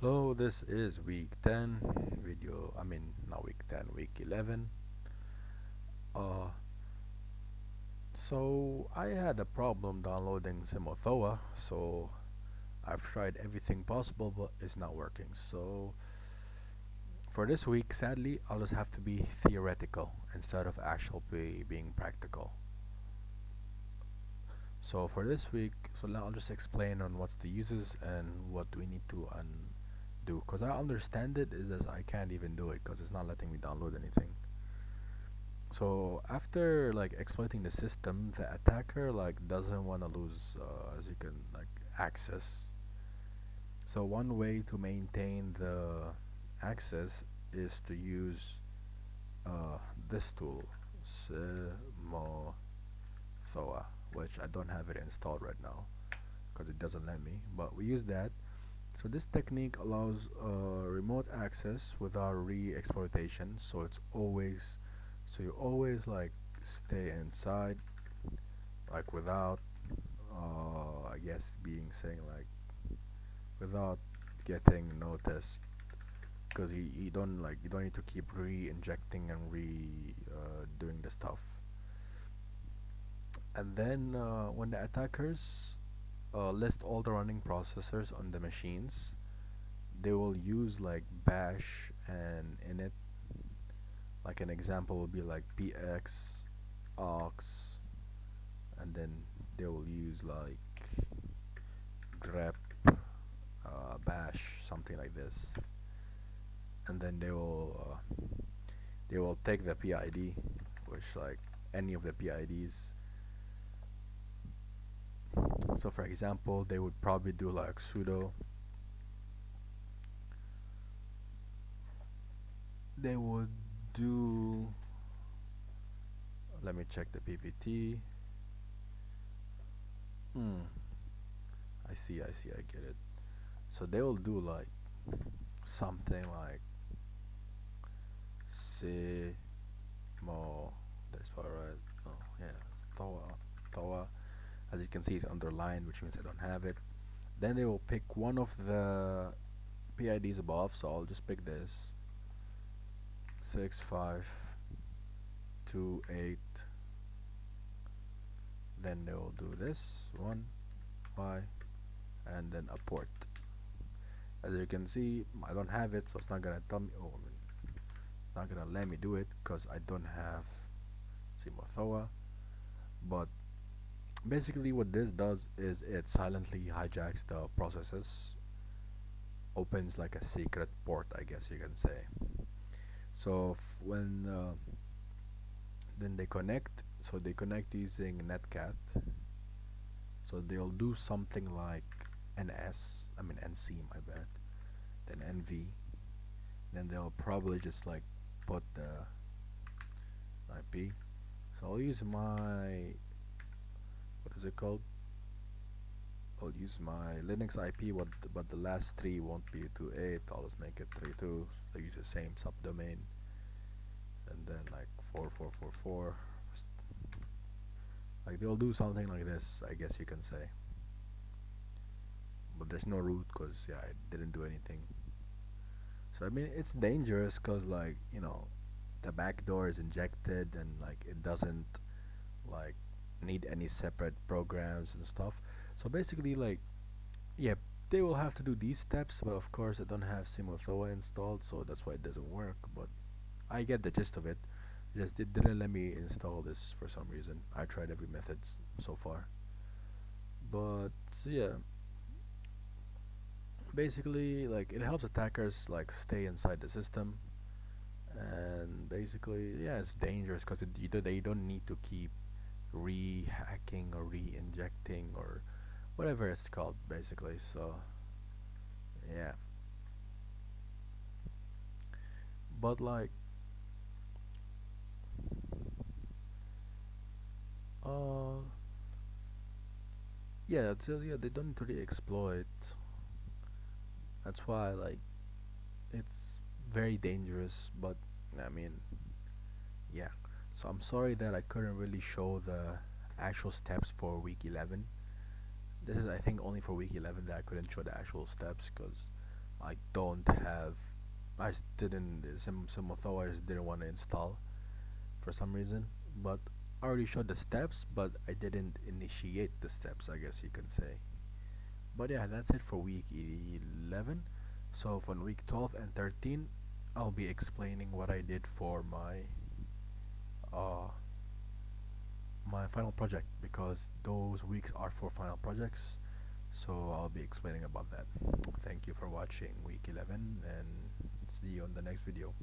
Hello, this is week 10 video. Not week 10, week 11. Uh, so I had a problem downloading Simothoa, so I've tried everything possible, but it's not working. So for this week, sadly, I'll just have to be theoretical instead of actually being practical. So for this week, so now I'll just explain on what's the uses and what do we need to undo. Cause I understand it, is just I can't even do it because it's not letting me download anything. So after like exploiting the system, the attacker like doesn't want to lose, as you can like access. So one way to maintain the access is to use this tool, Simothoa, which I don't have it installed right now because it doesn't let me. But we use that. So this technique allows remote access without re-exploitation. So you always like stay inside, like without, I guess being saying like without getting noticed, because you don't need to keep re-injecting and doing the stuff. And then when the attackers list all the running processors on the machines, they will use like bash and init. Like an example will be like px aux, and then they will use like grep bash, something like this, and then they will take the PID, which like any of the PIDs. So for example, they would probably do like sudo. They would do. Let me check the PPT. Hmm. I get it. So they will do like something like Simo. That's probably right. Oh yeah, Toa. As you can see, it's underlined, which means I don't have it. Then they will pick one of the PIDs above. So I'll just pick this 6528. Then they will do this one Y, and then a port. As you can see, I don't have it, so it's not gonna tell me. Oh, it's not gonna let me do it because I don't have Simothoa. But basically, what this does is it silently hijacks the processes, opens like a secret port, I guess you can say. So when then they connect, so they connect using netcat. So they'll do something like NC, my bad, then NV. Then they'll probably just like put the IP. So I'll use my, what is it called? I'll use my Linux IP, but the last three won't be 28. I'll just make it 32. So I use the same subdomain, and then like 4444. Like they'll do something like this, I guess you can say. But there's no root because yeah, I didn't do anything. So it's dangerous because like the back door is injected and like it doesn't like need any separate programs and stuff. So basically like yeah, they will have to do these steps, but of course I don't have Simothoa installed, so that's why it doesn't work. But I get the gist of it. It didn't let me install this for some reason. I tried every method so far, but yeah, basically like it helps attackers like stay inside the system, and basically yeah, it's dangerous because they don't need to keep re-hacking or re-injecting or whatever it's called basically. So yeah, but like uh yeah, so yeah, they don't need to really exploit. That's why like it's very dangerous. But I mean yeah, so I'm sorry that I couldn't really show the actual steps for week 11. This is I think only for week 11 that I couldn't show the actual steps because I don't have. I just didn't. Some authorities didn't want to install for some reason, but I already showed the steps, but I didn't initiate the steps, I guess you can say. But yeah, that's it for week 11. So for week 12 and 13, I'll be explaining what I did for uh my final project, because those weeks are for final projects. So I'll be explaining about that. Thank you for watching week 11, and see you on the next video.